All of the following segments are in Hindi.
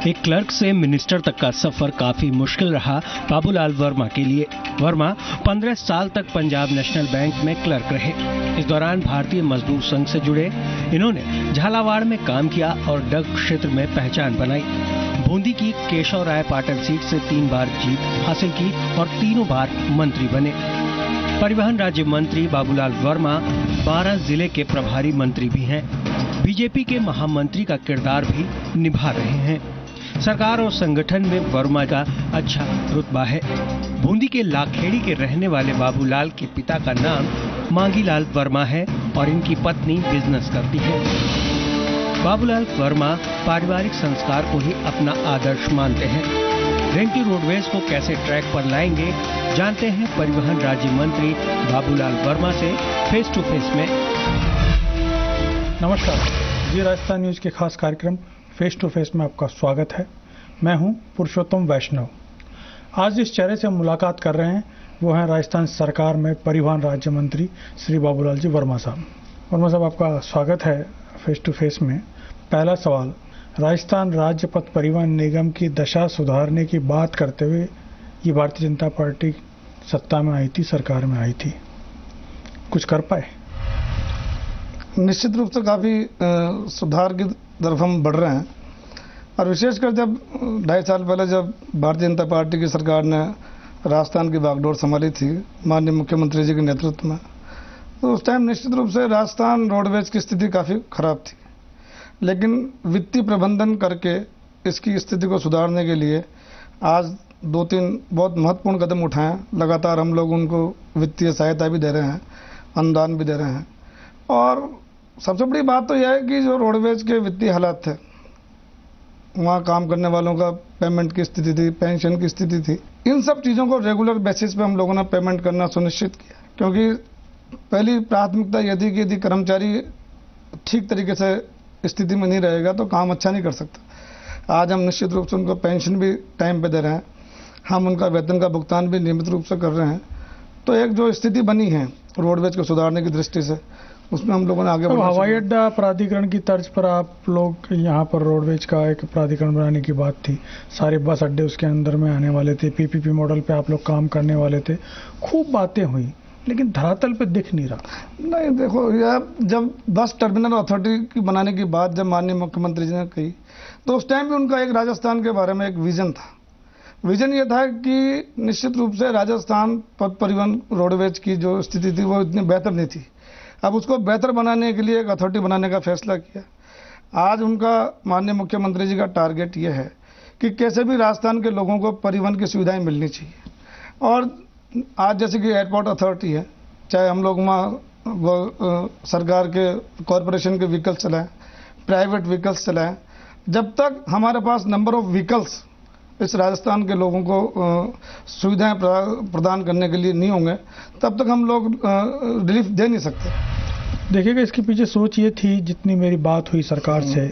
एक क्लर्क से मिनिस्टर तक का सफर काफी मुश्किल रहा बाबूलाल वर्मा के लिए। वर्मा 15 साल तक पंजाब नेशनल बैंक में क्लर्क रहे। इस दौरान भारतीय मजदूर संघ से जुड़े। इन्होंने झालावाड़ में काम किया और डग क्षेत्र में पहचान बनाई। बूंदी की केशव राय पाटन सीट से 3 बार जीत हासिल की और तीनों बार मंत्री बने। परिवहन राज्य मंत्री बाबूलाल वर्मा 12 जिले के प्रभारी मंत्री भी हैं। बीजेपी के महामंत्री का किरदार भी निभा रहे हैं। सरकार और संगठन में वर्मा का अच्छा रुतबा है। बूंदी के लाखेड़ी के रहने वाले बाबूलाल के पिता का नाम मांगीलाल वर्मा है और इनकी पत्नी बिजनेस करती है। बाबूलाल वर्मा पारिवारिक संस्कार को ही अपना आदर्श मानते हैं। रेंटी रोडवेज को कैसे ट्रैक पर लाएंगे, जानते हैं परिवहन राज्य मंत्री बाबूलाल वर्मा से फेस टू फेस में। नमस्कार जी, राजस्थान न्यूज के खास कार्यक्रम फेस टू फेस में आपका स्वागत है। मैं हूं पुरुषोत्तम वैष्णव। आज जिस चेहरे से हम मुलाकात कर रहे हैं वो हैं राजस्थान सरकार में परिवहन राज्य मंत्री श्री बाबूलाल जी वर्मा साहब। वर्मा साहब, आपका स्वागत है फेस टू फेस में। पहला सवाल, राजस्थान राज्य पथ परिवहन निगम की दशा सुधारने की बात करते हुए ये भारतीय जनता पार्टी सत्ता में आई थी, सरकार में आई थी, कुछ कर पाए? निश्चित रूप से काफ़ी सुधार की तरफ हम बढ़ रहे हैं। और विशेषकर जब 2.5 साल पहले जब भारतीय जनता पार्टी की सरकार ने राजस्थान की बागडोर संभाली थी माननीय मुख्यमंत्री जी के नेतृत्व में, तो उस टाइम निश्चित रूप से राजस्थान रोडवेज की स्थिति काफ़ी खराब थी। लेकिन वित्तीय प्रबंधन करके इसकी स्थिति को सुधारने के लिए आज 2-3 बहुत महत्वपूर्ण कदम उठाए हैं। लगातार हम लोग उनको वित्तीय सहायता भी दे रहे हैं, अनुदान भी दे रहे हैं। और सबसे बड़ी बात तो यह है कि जो रोडवेज के वित्तीय हालात थे, वहाँ काम करने वालों का पेमेंट की स्थिति थी, पेंशन की स्थिति थी, इन सब चीज़ों को रेगुलर बेसिस पे हम लोगों ने पेमेंट करना सुनिश्चित किया। क्योंकि पहली प्राथमिकता यह थी कि यदि कर्मचारी ठीक तरीके से स्थिति में नहीं रहेगा तो काम अच्छा नहीं कर सकता। आज हम निश्चित रूप से उनको पेंशन भी टाइम पे दे रहे हैं, हम उनका वेतन का भुगतान भी नियमित रूप से कर रहे हैं। तो एक जो स्थिति बनी है रोडवेज को सुधारने की दृष्टि से, उसमें हम लोगों ने आगे बढ़ा। हवाई अड्डा प्राधिकरण की तर्ज पर आप लोग यहाँ पर रोडवेज का एक प्राधिकरण बनाने की बात थी। सारे बस अड्डे उसके अंदर में आने वाले थे, पीपीपी मॉडल पे आप लोग काम करने वाले थे। खूब बातें हुई, लेकिन धरातल पे दिख नहीं रहा। नहीं, देखो यार, जब बस टर्मिनल अथॉरिटी की बनाने की बात जब माननीय मुख्यमंत्री जी ने कही, तो उस टाइम भी उनका एक राजस्थान के बारे में एक विजन था। विजन ये था कि निश्चित रूप से राजस्थान पथ परिवहन रोडवेज की जो स्थिति थी वो इतनी बेहतर नहीं थी। अब उसको बेहतर बनाने के लिए एक अथॉरिटी बनाने का फैसला किया। आज उनका माननीय मुख्यमंत्री जी का टारगेट ये है कि कैसे भी राजस्थान के लोगों को परिवहन की सुविधाएं मिलनी चाहिए। और आज जैसे कि एयरपोर्ट अथॉरिटी है, चाहे हम लोग वहाँ सरकार के कॉरपोरेशन के व्हीकल्स चलाएं, प्राइवेट व्हीकल्स चलाएं, जब तक हमारे पास नंबर ऑफ व्हीकल्स इस राजस्थान के लोगों को सुविधाएं प्रदान करने के लिए नहीं होंगे, तब तक हम लोग रिलीफ दे नहीं सकते। देखिएगा, इसके पीछे सोच ये थी, जितनी मेरी बात हुई सरकार से,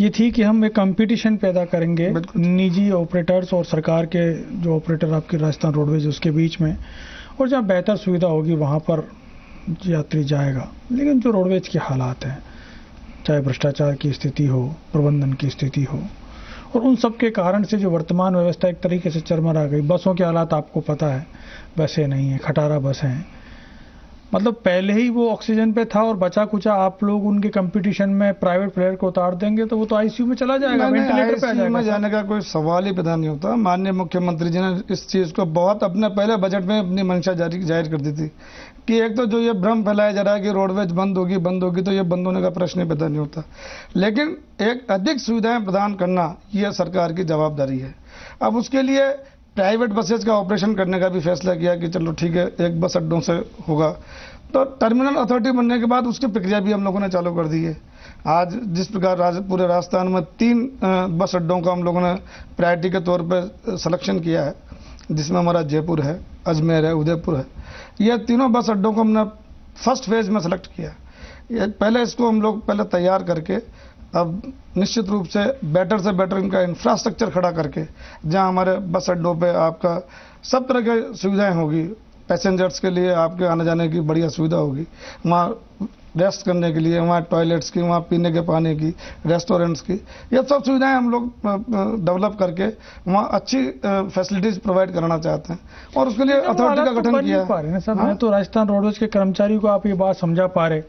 ये थी कि हम एक कंपटीशन पैदा करेंगे निजी ऑपरेटर्स और सरकार के जो ऑपरेटर आपकी राजस्थान रोडवेज उसके बीच में, और जहाँ बेहतर सुविधा होगी वहाँ पर यात्री जाएगा। लेकिन जो रोडवेज के हालात हैं, चाहे भ्रष्टाचार की स्थिति हो, प्रबंधन की स्थिति हो, और उन सब के कारण से जो वर्तमान व्यवस्था एक तरीके से चरमरा गई। बसों के हालात आपको पता है, बसें नहीं है, खटारा बस हैं। मतलब पहले ही वो ऑक्सीजन पे था और बचा कुचा आप लोग उनके कंपटीशन में प्राइवेट प्लेयर को उतार देंगे तो वो तो आईसीयू में चला जाएगा, वेंटिलेटर पे आ जाएगा। में जाने का कोई सवाल ही पैदा नहीं होता। माननीय मुख्यमंत्री जी ने इस चीज़ को बहुत अपने पहले बजट में अपनी मंशा जाहिर कर दी थी कि एक तो जो ये भ्रम फैलाया जा रहा है कि रोडवेज बंद होगी, तो ये बंद होने का प्रश्न ही पैदा नहीं होता। लेकिन एक अधिक सुविधाएं प्रदान करना ये सरकार की जवाबदारी है। अब उसके लिए प्राइवेट बसेज का ऑपरेशन करने का भी फैसला किया कि चलो ठीक है, एक बस अड्डों से होगा। तो टर्मिनल अथॉरिटी बनने के बाद उसकी प्रक्रिया भी हम लोगों ने चालू कर दी है। आज जिस प्रकार पूरे राजस्थान में 3 बस अड्डों का हम लोगों ने प्रायोरिटी के तौर पर सिलेक्शन किया है, जिसमें हमारा जयपुर है, अजमेर है, उदयपुर है। यह तीनों बस अड्डों को हमने फर्स्ट फेज में सेलेक्ट किया। पहले इसको हम लोग पहले तैयार करके अब निश्चित रूप से बेटर इनका इंफ्रास्ट्रक्चर खड़ा करके, जहां हमारे बस अड्डों पे आपका सब तरह की सुविधाएं होगी, पैसेंजर्स के लिए आपके आने जाने की बढ़िया सुविधा होगी, वहाँ रेस्ट करने के लिए, वहाँ टॉयलेट्स की, वहाँ पीने के पानी की, रेस्टोरेंट्स की, ये सब सुविधाएं हम लोग डेवलप करके वहाँ अच्छी फैसिलिटीज प्रोवाइड कराना चाहते हैं और उसके लिए अथॉरिटी का गठन किया है। सर मैं तो राजस्थान रोडवेज के कर्मचारी को आप ये बात समझा पा रहे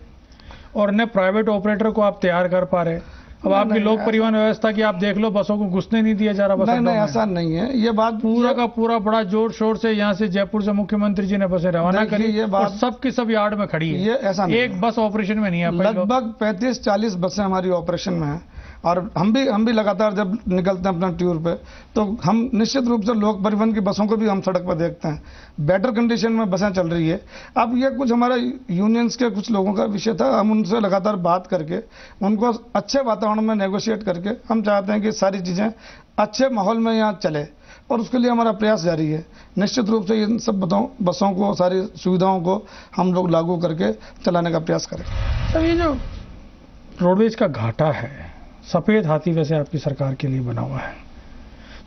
और न प्राइवेट ऑपरेटर को आप तैयार कर पा रहे। अब आपकी लोक परिवहन व्यवस्था की आप देख लो, बसों को घुसने नहीं दिया जा रहा। नहीं, ऐसा नहीं है। ये बात पूरा का पूरा बड़ा जोर शोर से यहाँ से जयपुर से मुख्यमंत्री जी ने बसें रवाना करी, ये बात सब की सब यार्ड में खड़ी है। ये ऐसा नहीं, एक बस ऑपरेशन में नहीं है। लगभग 35-40 बसें हमारी ऑपरेशन में है और हम भी लगातार जब निकलते हैं अपना टूर पे तो हम निश्चित रूप से लोक परिवहन की बसों को भी हम सड़क पर देखते हैं। बेटर कंडीशन में बसें चल रही है। अब ये कुछ हमारा यूनियंस के कुछ लोगों का विषय था, हम उनसे लगातार बात करके उनको अच्छे वातावरण में नेगोशिएट करके हम चाहते हैं कि सारी चीज़ें अच्छे माहौल में यहाँ चले और उसके लिए हमारा प्रयास जारी है। निश्चित रूप से इन सब बसों को, सारी सुविधाओं को हम लोग लागू करके चलाने का प्रयास करें। सर ये जो रोडवेज का घाटा है, सफेद हाथी वैसे आपकी सरकार के लिए बना हुआ है,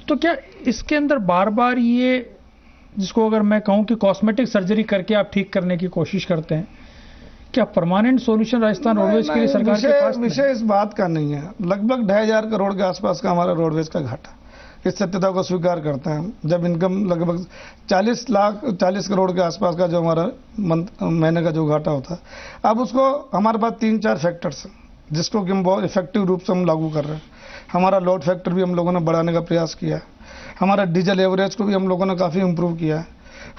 तो क्या इसके अंदर बार बार ये, जिसको अगर मैं कहूं कि कॉस्मेटिक सर्जरी करके आप ठीक करने की कोशिश करते हैं, क्या परमानेंट सॉल्यूशन राजस्थान रोडवेज के लिए सरकार के पास? विषय इस बात का नहीं है। लगभग 2,500 करोड़ के आसपास का हमारा रोडवेज का घाटा, इस सत्यता को स्वीकार करते हैं। जब इनकम लगभग 40 करोड़ के आसपास का जो हमारा महीने का जो घाटा होता है, अब उसको हमारे पास 3-4 फैक्टर्स हैं जिसको कि हम बहुत इफेक्टिव रूप से हम लागू कर रहे हैं। हमारा लोड फैक्टर भी हम लोगों ने बढ़ाने का प्रयास किया है। हमारा डीजल एवरेज को भी हम लोगों ने काफ़ी इम्प्रूव किया है।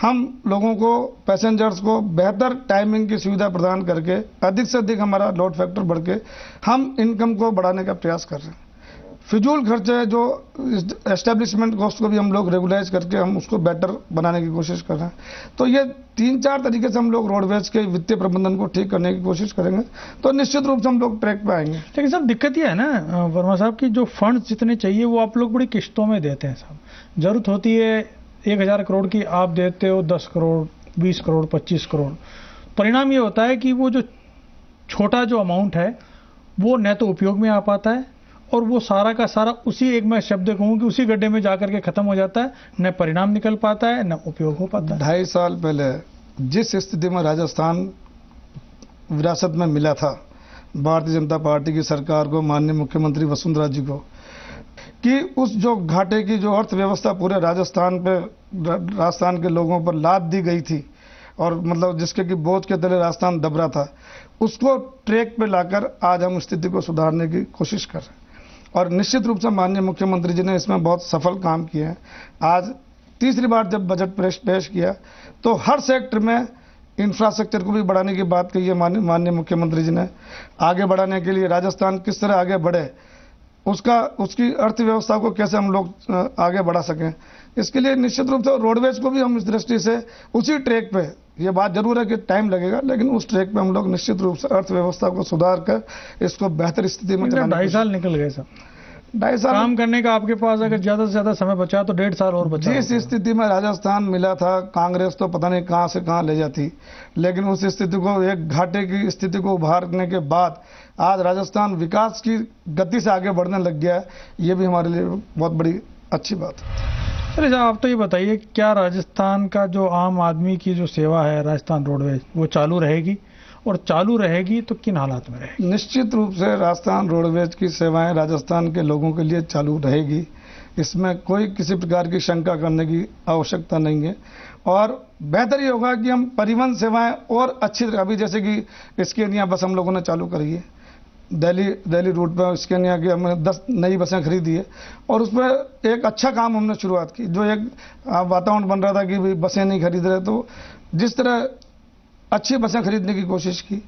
हम लोगों को, पैसेंजर्स को बेहतर टाइमिंग की सुविधा प्रदान करके अधिक से अधिक हमारा लोड फैक्टर बढ़ के हम इनकम को बढ़ाने का प्रयास कर रहे हैं। फिजूल खर्चे जो एस्टेब्लिशमेंट कॉस्ट को भी हम लोग रेगुलाइज करके हम उसको बेटर बनाने की कोशिश कर रहे हैं। तो ये 3-4 तरीके से हम लोग रोडवेज के वित्तीय प्रबंधन को ठीक करने की कोशिश करेंगे तो निश्चित रूप से हम लोग ट्रैक पे आएंगे। लेकिन साहब दिक्कत ये है ना वर्मा साहब की, जो फंड जितने चाहिए वो आप लोग बड़ी किश्तों में देते हैं साहब। जरूरत होती है 1,000 करोड़ की, आप देते हो 10 करोड़, 20 करोड़, 25 करोड़। परिणाम ये होता है कि वो जो छोटा जो अमाउंट है वो न तो उपयोग में आ पाता है और वो सारा का सारा उसी, एक मैं शब्द कहूँ कि उसी गड्ढे में जाकर के खत्म हो जाता है, न परिणाम निकल पाता है न उपयोग हो पाता है। 2.5 साल पहले जिस स्थिति में राजस्थान विरासत में मिला था भारतीय जनता पार्टी की सरकार को, माननीय मुख्यमंत्री वसुंधरा जी को, कि उस जो घाटे की जो अर्थव्यवस्था पूरे राजस्थान के लोगों पर लाद दी गई थी और मतलब जिसके कि बोझ के तले राजस्थान दब रहा था, उसको ट्रैक पे लाकर आज हम स्थिति को सुधारने की कोशिश कर रहे हैं और निश्चित रूप से माननीय मुख्यमंत्री जी ने इसमें बहुत सफल काम किए हैं। आज तीसरी बार जब बजट पेश किया तो हर सेक्टर में इंफ्रास्ट्रक्चर को भी बढ़ाने की बात कही है माननीय मुख्यमंत्री जी ने। आगे बढ़ाने के लिए राजस्थान किस तरह आगे बढ़े, उसकी अर्थव्यवस्था को कैसे हम लोग आगे बढ़ा सकें, इसके लिए निश्चित रूप से रोडवेज को भी हम इस दृष्टि से उसी ट्रैक पे, ये बात जरूर है कि टाइम लगेगा लेकिन उस ट्रैक पे हम लोग निश्चित रूप से अर्थव्यवस्था को सुधार कर इसको बेहतर स्थिति में चलाने। 2.5 साल निकल गए साहब, 2.5 साल काम करने का आपके पास अगर ज्यादा से ज्यादा समय बचा तो 1.5 साल और बचा। जिस स्थिति में राजस्थान मिला था, कांग्रेस तो पता नहीं कहां से कहां ले जाती, लेकिन उस स्थिति को, एक घाटे की स्थिति को उभारने के बाद आज राजस्थान विकास की गति से आगे बढ़ने लग गया है। ये भी हमारे लिए बहुत बड़ी अच्छी बात है। चलिए साहब, आप तो ये बताइए, क्या राजस्थान का जो आम आदमी की जो सेवा है राजस्थान रोडवेज, वो चालू रहेगी और चालू रहेगी तो किन हालात में रहेगी? निश्चित रूप से राजस्थान रोडवेज की सेवाएं राजस्थान के लोगों के लिए चालू रहेगी, इसमें कोई किसी प्रकार की शंका करने की आवश्यकता नहीं है। और बेहतर ये होगा कि हम परिवहन सेवाएं और अच्छी तरह, अभी जैसे कि स्कैनिया बस हम लोगों ने चालू करी है दिल्ली रूट पर, स्कैनिया की हमने 10 नई बसें खरीदी है और उसमें एक अच्छा काम हमने शुरुआत की। जो एक वातावरण बन रहा था कि बसें नहीं खरीद रहे, तो जिस तरह अच्छी बसें खरीदने की कोशिश की,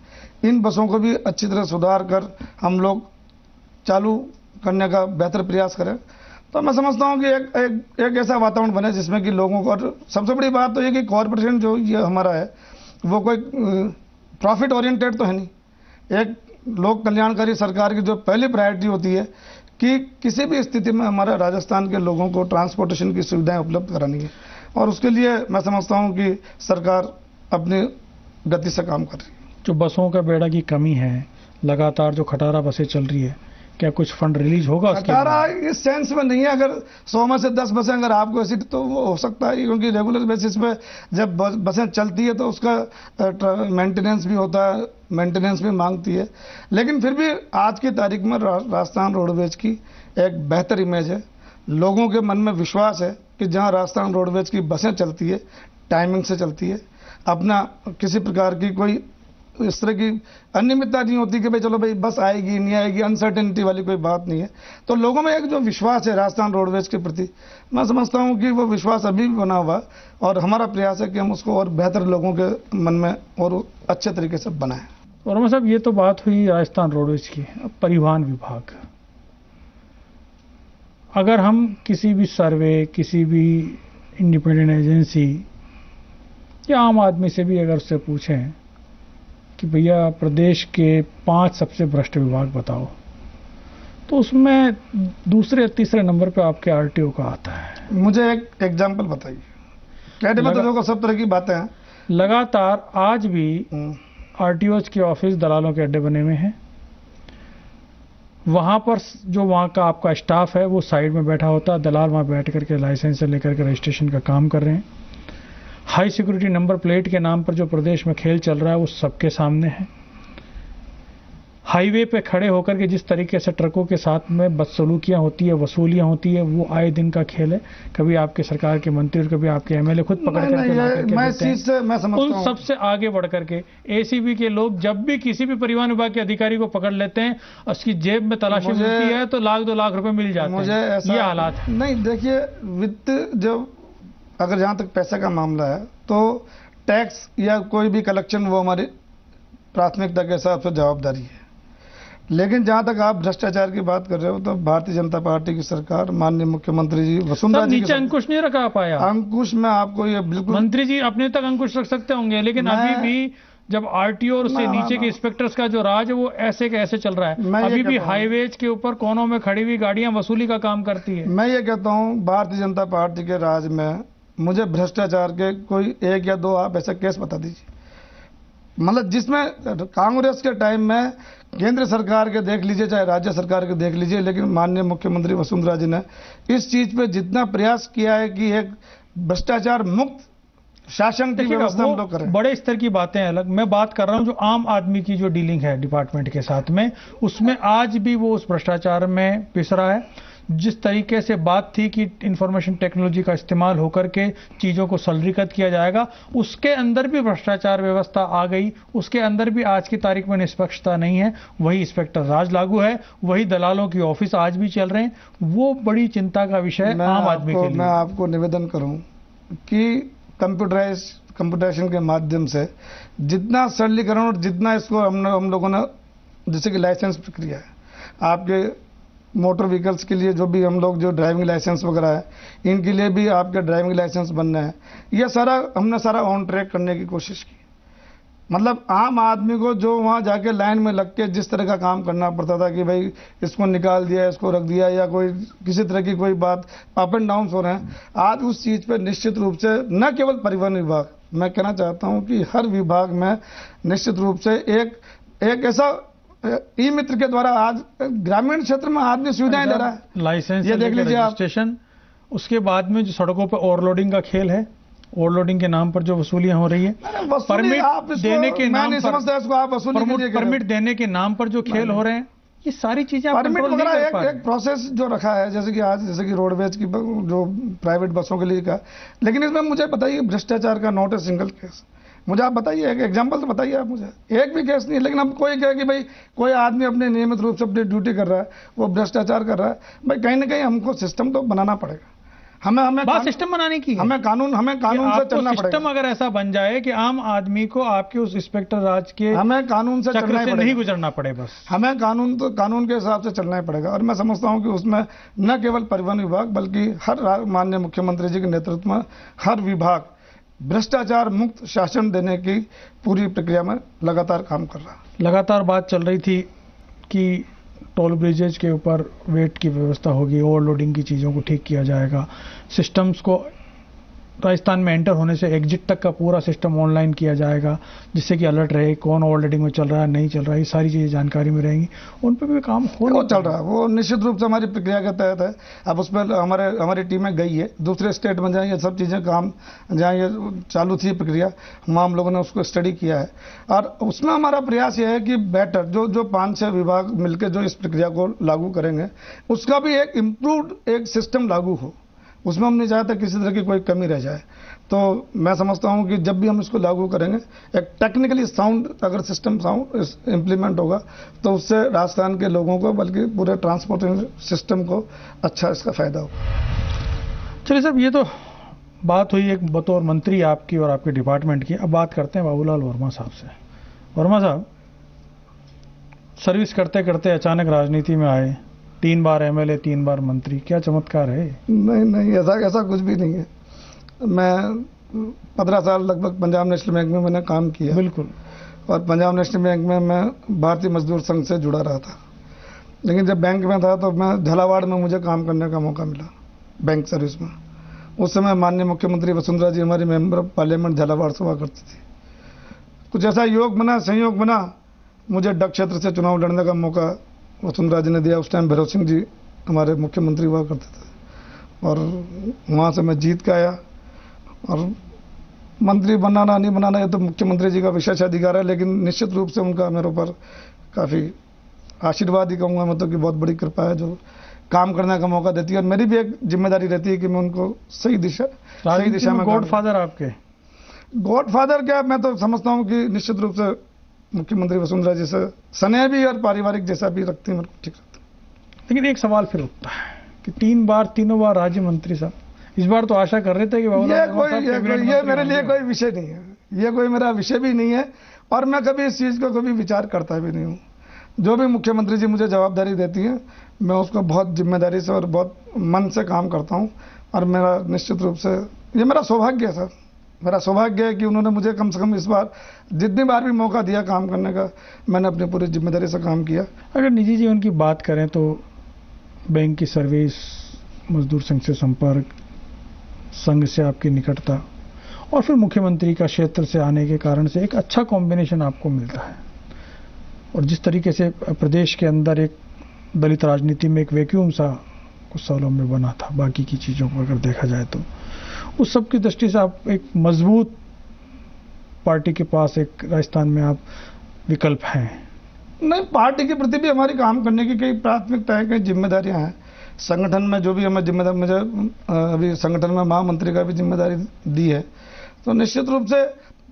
इन बसों को भी अच्छी तरह सुधार कर हम लोग चालू करने का बेहतर प्रयास करें। तो मैं समझता हूं कि एक ऐसा वातावरण बने जिसमें कि लोगों को, और सबसे बड़ी बात तो ये कि कॉर्पोरेशन जो ये हमारा है वो कोई प्रॉफिट ओरिएंटेड तो है नहीं। एक लोक कल्याणकारी सरकार की जो पहली प्रायोरिटी होती है कि किसी भी स्थिति में हमारे राजस्थान के लोगों को ट्रांसपोर्टेशन की सुविधाएं उपलब्ध करानी है और उसके लिए मैं समझता हूं कि सरकार अपनी गति से काम कर रही है। जो बसों का बेड़ा की कमी है, लगातार जो खटारा बसें चल रही है, क्या कुछ फंड रिलीज होगा उसके लिए? 18 इस सेंस में नहीं है, अगर 100 में से 10 बसें अगर आपको ऐसी तो वो हो सकता है, क्योंकि रेगुलर बेसिस पे जब बसें चलती है तो उसका मेंटेनेंस भी होता है, मेंटेनेंस भी मांगती है। लेकिन फिर भी आज की तारीख में राजस्थान रोडवेज की एक बेहतर इमेज है, लोगों के मन में विश्वास है कि जहां राजस्थान रोडवेज की बसें चलती है, टाइमिंग से चलती है, अपना किसी प्रकार की कोई इस तरह की अनियमितता नहीं होती कि भाई चलो भाई बस आएगी नहीं आएगी, अनसर्टेनिटी वाली कोई बात नहीं है। तो लोगों में एक जो विश्वास है राजस्थान रोडवेज के प्रति, मैं समझता हूं कि वो विश्वास अभी भी बना हुआ, और हमारा प्रयास है कि हम उसको और बेहतर लोगों के मन में और अच्छे तरीके से बनाएं। वर्मा साहब, ये तो बात हुई राजस्थान रोडवेज की। अब परिवहन विभाग, अगर हम किसी भी सर्वे, किसी भी इंडिपेंडेंट एजेंसी या आम आदमी से भी अगर उससे पूछें कि भैया प्रदेश के 5 सबसे भ्रष्ट विभाग बताओ, तो उसमें दूसरे या तीसरे नंबर पे आपके आरटीओ का आता है। मुझे एक एग्जांपल बताइए। कहते में तो देखो सब तरह की बातें हैं। लगातार आज भी आरटीओज के ऑफिस दलालों के अड्डे बने हुए हैं। वहां पर जो वहां का आपका स्टाफ है वो साइड में बैठा होता है, दलाल वहां बैठ करके लाइसेंस से लेकर के रजिस्ट्रेशन का काम कर रहे हैं। हाई सिक्योरिटी नंबर प्लेट के नाम पर जो प्रदेश में खेल चल रहा है वो सबके सामने है। हाईवे पे खड़े होकर के जिस तरीके से ट्रकों के साथ में बदसलूकियां होती है, वसूलियां होती है, वो आए दिन का खेल है। कभी आपके सरकार के मंत्री और कभी आपके एमएलए खुद पकड़ करके मैं चीज से मैं समझता हूं, उन सबसे आगे बढ़ करके एसीबी के लोग जब भी किसी भी परिवहन विभाग के अधिकारी को पकड़ लेते हैं, उसकी जेब में तलाशी मिलती है तो लाख 2 लाख रुपए मिल जाते हैं। मुझे ऐसा ये हालात है। नहीं, देखिए, वित्त जब अगर जहां तक पैसे का मामला है तो टैक्स या कोई भी कलेक्शन वो हमारी प्राथमिकता के हिसाब से जवाबदारी है। लेकिन जहां तक आप भ्रष्टाचार की बात कर रहे हो तो भारतीय जनता पार्टी की सरकार, माननीय मुख्यमंत्री जी वसुंधरा जी नीचे अंकुश नहीं रखा पाया। अंकुश में आपको ये बिल्कुल, मंत्री जी अपने तक अंकुश रख सकते होंगे, लेकिन अभी भी जब आरटीओ और से नीचे के इंस्पेक्टर्स का जो राज है वो ऐसे के ऐसे चल रहा है। अभी भी हाईवेज के ऊपर कोनों में खड़ी हुई गाड़ियां वसूली का काम करती है। मैं ये कहता हूं भारतीय जनता पार्टी के राज में मुझे भ्रष्टाचार के कोई 1 या 2 आप ऐसे केस बता दीजिए, मतलब जिसमें कांग्रेस के टाइम में केंद्र सरकार के देख लीजिए चाहे राज्य सरकार के देख लीजिए, लेकिन माननीय मुख्यमंत्री वसुंधरा जी ने इस चीज पे जितना प्रयास किया है कि एक भ्रष्टाचार मुक्त शासन की व्यवस्था हम लोग करें। बड़े स्तर की बातें अलग, मैं बात कर रहा हूं जो आम आदमी की जो डीलिंग है डिपार्टमेंट के साथ में, उसमें आज भी वो उस भ्रष्टाचार में पिस रहा है। जिस तरीके से बात थी कि इंफॉर्मेशन टेक्नोलॉजी का इस्तेमाल होकर के चीजों को सरलीकृत किया जाएगा, उसके अंदर भी भ्रष्टाचार व्यवस्था आ गई। उसके अंदर भी आज की तारीख में निष्पक्षता नहीं है। वही इंस्पेक्टर राज लागू है, वही दलालों की ऑफिस आज भी चल रहे हैं। वो बड़ी चिंता का विषय आम आदमी के लिए। मैं आपको निवेदन करूं कि कंप्यूटराइजेशन के माध्यम से जितना सरलीकरण और जितना इसको हम लोगों ने, जैसे कि लाइसेंस प्रक्रिया है आपके मोटर व्हीकल्स के लिए, जो भी हम लोग जो ड्राइविंग लाइसेंस वगैरह है, इनके लिए भी आपके ड्राइविंग लाइसेंस बनना है, ये सारा हमने ऑन ट्रैक करने की कोशिश की। मतलब आम आदमी को जो वहां जाके लाइन में लग के जिस तरह का काम करना पड़ता था कि भाई इसको निकाल दिया, इसको रख दिया, या कोई किसी तरह की कोई बात अप एंड डाउन हो रहे हैं, आज उस चीज पे निश्चित रूप से न केवल परिवहन विभाग, मैं कहना चाहता हूं कि हर विभाग में निश्चित रूप से एक ऐसा ई मित्र के द्वारा आज ग्रामीण क्षेत्र में आदमी सुविधाएं ले रहा है। लाइसेंस ये देख लीजिए आप, स्टेशन, उसके बाद में जो सड़कों पर ओवरलोडिंग का खेल है, ओवरलोडिंग के नाम पर जो वसूलियां हो रही है, परमिट देने के नाम पर, परमिट देने के नाम पर जो खेल हो रहे हैं, ये सारी चीजें परमिट वगैरह एक प्रोसेस जो रखा है, जैसे कि आज जैसे कि रोडवेज की जो प्राइवेट बसों के लिए का, लेकिन इसमें मुझे बताइए भ्रष्टाचार का नॉट ए सिंगल केस, मुझे आप बताइए, एक एग्जांपल तो बताइए आप मुझे, एक भी केस नहीं। लेकिन अब कोई कहे कि भाई कोई आदमी अपने नियमित रूप से अपनी ड्यूटी कर रहा है, वो भ्रष्टाचार कर रहा है, भाई कहीं ना कहीं हमको सिस्टम तो बनाना पड़ेगा। हमें बात सिस्टम बनाने की, हमें कानून से चलना पड़ेगा। सिस्टम अगर ऐसा बन जाए कि आम आदमी को आपके उस इंस्पेक्टर राज के हमें कानून से चलना पड़ेगा, नहीं गुजरना पड़े, बस हमें कानून के हिसाब से चलना ही पड़ेगा। और मैं समझता हूं कि उसमें न केवल परिवहन विभाग बल्कि हर माननीय मुख्यमंत्री जी के नेतृत्व में हर विभाग भ्रष्टाचार मुक्त शासन देने की पूरी प्रक्रिया में लगातार काम कर रहा है। लगातार बात चल रही थी कि टोल ब्रिजेज के ऊपर वेट की व्यवस्था होगी, ओवरलोडिंग की चीज़ों को ठीक किया जाएगा, सिस्टम्स को राजस्थान में एंटर होने से एग्जिट तक का पूरा सिस्टम ऑनलाइन किया जाएगा, जिससे कि अलर्ट रहे कौन ओवर रेटिंग में चल रहा है, नहीं चल रहा है, ये सारी चीजें जानकारी में रहेंगी। उन पर भी काम वो चल रहा है, वो निश्चित रूप से हमारी प्रक्रिया के तहत है। अब उस पर हमारी टीमें गई है, दूसरे स्टेट में जाएं, ये सब चीज़ें काम जहाँ ये चालू थी प्रक्रिया, हम लोगों ने उसको स्टडी किया है और उसमें हमारा प्रयास ये है कि बेटर जो 5-6 विभाग मिलकर जो इस प्रक्रिया को लागू करेंगे उसका भी एक इम्प्रूव्ड एक सिस्टम लागू हो, उसमें हम नहीं चाहते किसी तरह की कोई कमी रह जाए। तो मैं समझता हूं कि जब भी हम इसको लागू करेंगे एक टेक्निकली साउंड अगर सिस्टम साउंड इम्प्लीमेंट होगा तो उससे राजस्थान के लोगों को बल्कि पूरे ट्रांसपोर्टेशन सिस्टम को अच्छा इसका फायदा होगा। चलिए साहब, ये तो बात हुई एक बतौर मंत्री आपकी और आपके डिपार्टमेंट की। अब बात करते हैं बाबूलाल वर्मा साहब से। वर्मा साहब, सर्विस करते करते अचानक राजनीति में आए, 3 बार एमएलए, 3 बार मंत्री, क्या चमत्कार है? नहीं, ऐसा कुछ भी नहीं है। मैं 15 साल लगभग पंजाब नेशनल बैंक में मैंने काम किया। बिल्कुल। और पंजाब नेशनल बैंक में मैं भारतीय मजदूर संघ से जुड़ा रहा था, लेकिन जब बैंक में था तो मैं झालावाड़ में मुझे काम करने का मौका मिला बैंक सर्विस में। उस समय माननीय मुख्यमंत्री वसुंधरा जी हमारी मेंबर ऑफ पार्लियामेंट झालावाड़ से हुआ करती थी। कुछ ऐसा योग बना, संयोग बना, मुझे डग क्षेत्र से चुनाव लड़ने का मौका वसुंधरा जी ने दिया। उस टाइम भैरव सिंह जी हमारे मुख्यमंत्री हुआ करते थे और वहाँ से मैं जीत के आया। और मंत्री बनाना नहीं बनाना ये तो मुख्यमंत्री जी का विशेष अधिकार है, लेकिन निश्चित रूप से उनका मेरे ऊपर काफ़ी आशीर्वाद ही कहूँगा मैं तो, कि बहुत बड़ी कृपा है जो काम करने का मौका देती है। और मेरी भी एक जिम्मेदारी रहती है कि मैं उनको सही दिशा में। गॉडफादर आपके? गॉडफादर क्या, मैं तो समझता हूँ कि निश्चित रूप से मुख्यमंत्री वसुंधरा जी से स्नेह भी और पारिवारिक जैसा भी रखती है, मेरे को ठीक रखती है। लेकिन एक सवाल फिर उठता है कि 3 बार राज्य मंत्री साहब, इस बार तो आशा कर रहे थे कि ये मेरे लिए कोई विषय नहीं है, ये कोई मेरा विषय भी नहीं है और मैं कभी इस चीज़ को कभी विचार करता भी नहीं हूँ। जो भी मुख्यमंत्री जी मुझे जवाबदारी देती है मैं उसको बहुत जिम्मेदारी से और बहुत मन से काम करता हूँ। और मेरा निश्चित रूप से ये मेरा सौभाग्य है सर, मेरा सौभाग्य है कि उन्होंने मुझे कम से कम इस बार जितनी बार भी मौका दिया काम करने का, मैंने अपनी पूरी जिम्मेदारी से काम किया। अगर निजी जीवन की बात करें तो बैंक की सर्विस, मजदूर संघ से संपर्क, संघ से आपकी निकटता और फिर मुख्यमंत्री का क्षेत्र से आने के कारण से एक अच्छा कॉम्बिनेशन आपको मिलता है। और जिस तरीके से प्रदेश के अंदर एक दलित राजनीति में एक वैक्यूम सा कुछ सालों में बना था, बाकी की चीज़ों को अगर देखा जाए तो उस सब की दृष्टि से आप एक मजबूत पार्टी के पास एक राजस्थान में आप विकल्प हैं। नहीं, पार्टी के प्रति भी हमारी काम करने की कई प्राथमिकताएं, कई जिम्मेदारियां हैं। संगठन में जो भी हमें जिम्मेदारी, मुझे अभी संगठन में महामंत्री का भी जिम्मेदारी दी है, तो निश्चित रूप से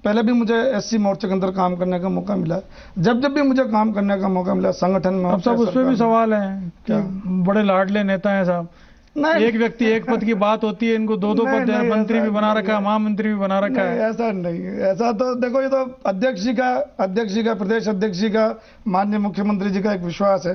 पहले भी मुझे एससी मोर्चे के अंदर काम करने का मौका मिला। जब भी मुझे काम करने का मौका मिला संगठन में। अब सब उसमें भी सवाल है कि बड़े लाडले नेता हैं साहब, एक व्यक्ति एक पद की बात होती है, इनको 2-2 पद मंत्री भी बना रखा है, महामंत्री भी बना रखा है। ऐसा नहीं, ऐसा तो देखो, ये तो अध्यक्ष जी का प्रदेश अध्यक्ष जी का, माननीय मुख्यमंत्री जी का एक विश्वास है।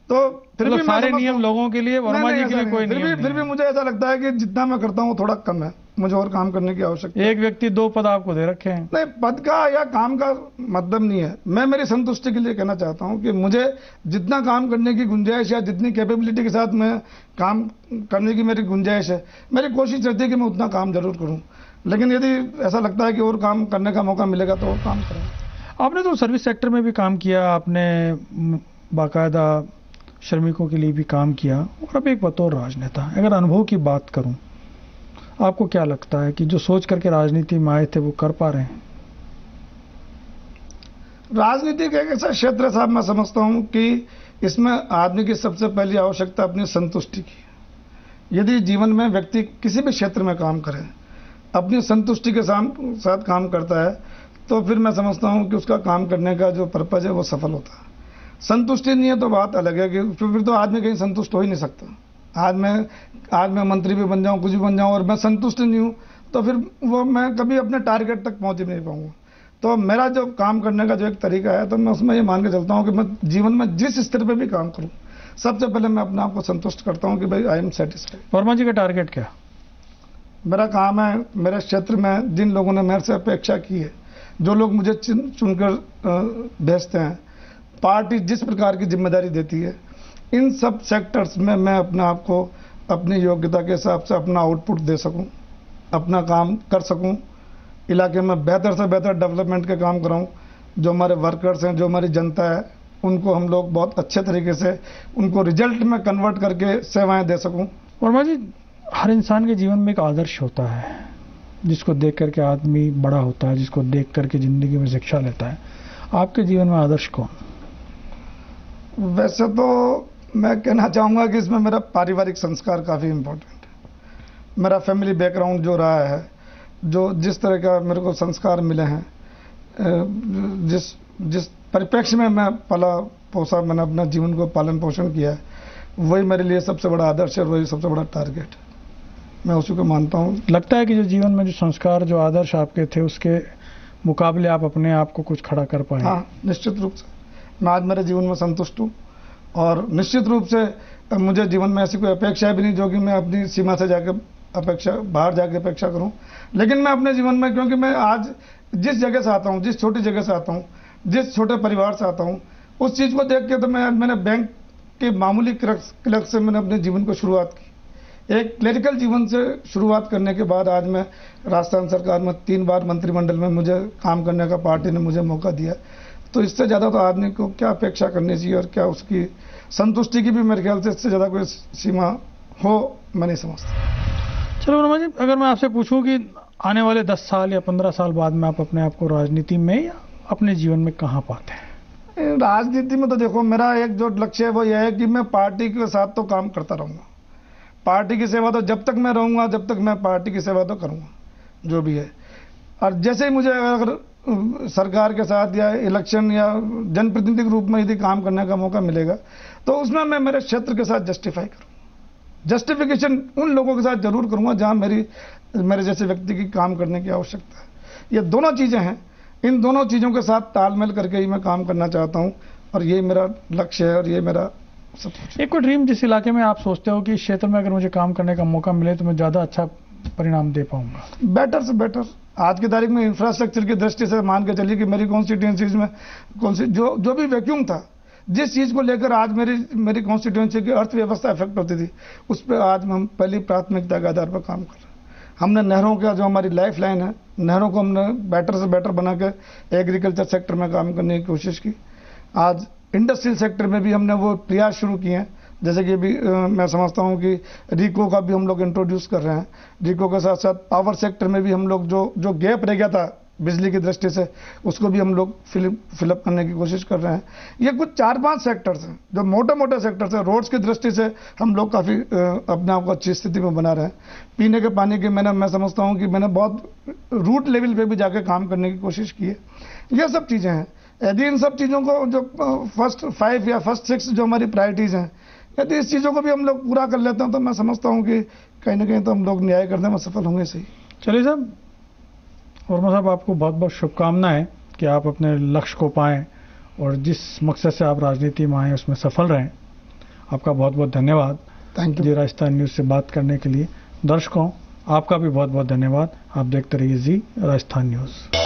तो फिर भी सारे नियम लोगों के लिए, वर्मा जी के लिए कोई नियम नहीं। फिर भी मुझे ऐसा लगता है कि जितना मैं करता हूँ थोड़ा कम है, मुझे और काम करने की आवश्यकता है। एक व्यक्ति 2 पद आपको दे रखे हैं। नहीं, पद का या काम का मतलब नहीं है। मैं मेरी संतुष्टि के लिए कहना चाहता हूं कि मुझे जितना काम करने की गुंजाइश या जितनी कैपेबिलिटी के साथ मैं काम करने की मेरी गुंजाइश है, मेरी कोशिश रहती है कि मैं उतना काम जरूर करूं। लेकिन यदि ऐसा लगता है कि और काम करने का मौका मिलेगा तो और काम करेंगे। आपने तो सर्विस सेक्टर में भी काम किया, आपने बाकायदा श्रमिकों के लिए भी काम किया, और अब एक बतौर राजनेता, अगर अनुभव की बात करूं, आपको क्या लगता है कि जो सोच करके राजनीति में आए थे वो कर पा रहे हैं? राजनीति एक ऐसा क्षेत्र है साहब, मैं समझता हूं कि इसमें आदमी की सबसे पहली आवश्यकता अपनी संतुष्टि की। यदि जीवन में व्यक्ति किसी भी क्षेत्र में काम करे, अपनी संतुष्टि के साथ काम करता है, तो फिर मैं समझता हूं कि उसका काम करने का जो पर्पज है वो सफल होता है। संतुष्टि नहीं है तो बात अलग है कि फिर तो आदमी कहीं संतुष्ट हो ही नहीं सकता। आज मैं मंत्री भी बन जाऊं, कुछ भी बन जाऊं, और मैं संतुष्ट नहीं हूं तो फिर वो मैं कभी अपने टारगेट तक पहुंच ही नहीं पाऊंगा। तो मेरा जो काम करने का जो एक तरीका है, तो मैं उसमें ये मान के चलता हूं कि मैं जीवन में जिस स्तर पे भी काम करूं, सबसे पहले मैं अपने आप को संतुष्ट करता हूं कि भाई आई एम सेटिस्फाइड। वर्मा जी का टारगेट क्या? मेरा काम है, मेरे क्षेत्र में जिन लोगों ने मेरे से अपेक्षा की है, जो लोग मुझे चुनकर भेजते हैं, पार्टी जिस प्रकार की जिम्मेदारी देती है, इन सब सेक्टर्स में मैं अपने आप को अपनी योग्यता के हिसाब से अपना आउटपुट दे सकूं अपना काम कर सकूं, इलाके में बेहतर से बेहतर डेवलपमेंट के काम कराऊं, जो हमारे वर्कर्स हैं, जो हमारी जनता है, उनको हम लोग बहुत अच्छे तरीके से उनको रिजल्ट में कन्वर्ट करके सेवाएं दे सकूं। वर्मा जी, हर इंसान के जीवन में एक आदर्श होता है जिसको देख करके आदमी बड़ा होता है, जिसको देख करके जिंदगी में शिक्षा लेता है। आपके जीवन में आदर्श कौन? वैसे तो मैं कहना चाहूँगा कि इसमें मेरा पारिवारिक संस्कार काफ़ी इम्पोर्टेंट है। मेरा फैमिली बैकग्राउंड जो रहा है, जो जिस तरह का मेरे को संस्कार मिले हैं, जिस परिप्रेक्ष्य में मैं पला पोसा, मैंने अपना जीवन को पालन पोषण किया है, वही मेरे लिए सबसे बड़ा आदर्श है, वही सबसे बड़ा टारगेट है। मैं उसी को मानता हूँ। लगता है कि जो जीवन में जो संस्कार, जो आदर्श आपके थे, उसके मुकाबले आप अपने आप को कुछ खड़ा कर पाए? हाँ, निश्चित रूप से मैं आज मेरे जीवन में संतुष्ट हूँ, और निश्चित रूप से मुझे जीवन में ऐसी कोई अपेक्षा भी नहीं जो कि मैं अपनी सीमा से जाकर बाहर जाके अपेक्षा करूं। लेकिन मैं अपने जीवन में, क्योंकि मैं आज जिस जगह से आता हूं, जिस छोटी जगह से आता हूं, जिस छोटे परिवार से आता हूं, उस चीज़ को देख के तो मैंने बैंक के मामूली क्लर्क से मैंने अपने जीवन को शुरुआत की। एक क्लरिकल जीवन से शुरुआत करने के बाद आज मैं राजस्थान सरकार में 3 बार मंत्रिमंडल में मुझे काम करने का पार्टी ने मुझे मौका दिया। तो इससे ज़्यादा तो आदमी को क्या अपेक्षा करनी चाहिए, और क्या उसकी संतुष्टि की भी मेरे ख्याल से इससे ज़्यादा कोई सीमा हो, मैं नहीं समझता। चलो वर्मा जी, अगर मैं आपसे पूछूं कि आने वाले 10 साल या 15 साल बाद में आप अपने आप को राजनीति में या अपने जीवन में कहाँ पाते हैं? राजनीति में तो देखो, मेरा एक जो लक्ष्य है वो यह है कि मैं पार्टी के साथ तो काम करता रहूँगा। पार्टी की सेवा तो जब तक मैं रहूँगा, जब तक मैं पार्टी की सेवा तो करूँगा, जो भी है। और जैसे ही मुझे अगर सरकार के साथ या इलेक्शन या जनप्रतिनिधि के रूप में यदि काम करने का मौका मिलेगा, तो उसमें मैं मेरे क्षेत्र के साथ जस्टिफाई करूँ। जस्टिफिकेशन उन लोगों के साथ जरूर करूँगा जहाँ मेरे जैसे व्यक्ति की काम करने की आवश्यकता है। ये दोनों चीज़ें हैं, इन दोनों चीज़ों के साथ तालमेल करके ही मैं काम करना चाहता हूँ, और ये मेरा लक्ष्य है, और ये मेरा सब कुछ। एक कोई ड्रीम जिस इलाके में आप सोचते हो कि इस क्षेत्र में अगर मुझे काम करने का मौका मिले तो मैं ज़्यादा अच्छा परिणाम दे पाऊंगा? बेटर से बेटर। आज की तारीख में इंफ्रास्ट्रक्चर की दृष्टि से मान के चलिए कि मेरी कॉन्स्टिट्यूएंसीज में जो भी वैक्यूम था, जिस चीज़ को लेकर आज मेरी कॉन्स्टिट्यूएंसी की अर्थव्यवस्था इफेक्ट होती थी, उस पर आज हम पहली प्राथमिकता के आधार पर काम कर रहे हैं। हमने नहरों का, जो हमारी लाइफ लाइन है, नहरों को हमने बेटर से बेटर बना के एग्रीकल्चर सेक्टर में काम करने की कोशिश की। आज इंडस्ट्रियल सेक्टर में भी हमने वो प्रयास शुरू किए हैं, जैसे कि अभी मैं समझता हूँ कि रिको का भी हम लोग इंट्रोड्यूस कर रहे हैं। रिको के साथ साथ पावर सेक्टर में भी हम लोग जो गैप रह गया था बिजली की दृष्टि से, उसको भी हम लोग फिलअप करने की कोशिश कर रहे हैं। ये कुछ 4-5 सेक्टर्स हैं जो मोटे सेक्टर्स हैं। रोड्स की दृष्टि से हम लोग काफ़ी अपने आप को अच्छी स्थिति में बना रहे हैं। पीने के पानी की मैं समझता हूँ कि मैंने बहुत रूट लेवल पे भी जाके काम करने की कोशिश की है। ये सब चीज़ें हैं। यदि इन सब चीज़ों को, जो फर्स्ट 5 या फर्स्ट 6 जो हमारी प्रायोरिटीज़ हैं, यदि इस चीज़ों को भी हम लोग पूरा कर लेते हैं, तो मैं समझता हूँ कि कहीं ना कहीं तो हम लोग न्याय करने में सफल होंगे। सही। चलिए साहब, वर्मा साहब, आपको बहुत बहुत शुभकामनाएं कि आप अपने लक्ष्य को पाएं और जिस मकसद से आप राजनीति में आए उसमें सफल रहें। आपका बहुत बहुत धन्यवाद। Thank you ji Rajasthan news से बात करने के लिए। दर्शकों, आपका भी बहुत बहुत धन्यवाद। आप देखते रहिए जी राजस्थान न्यूज़।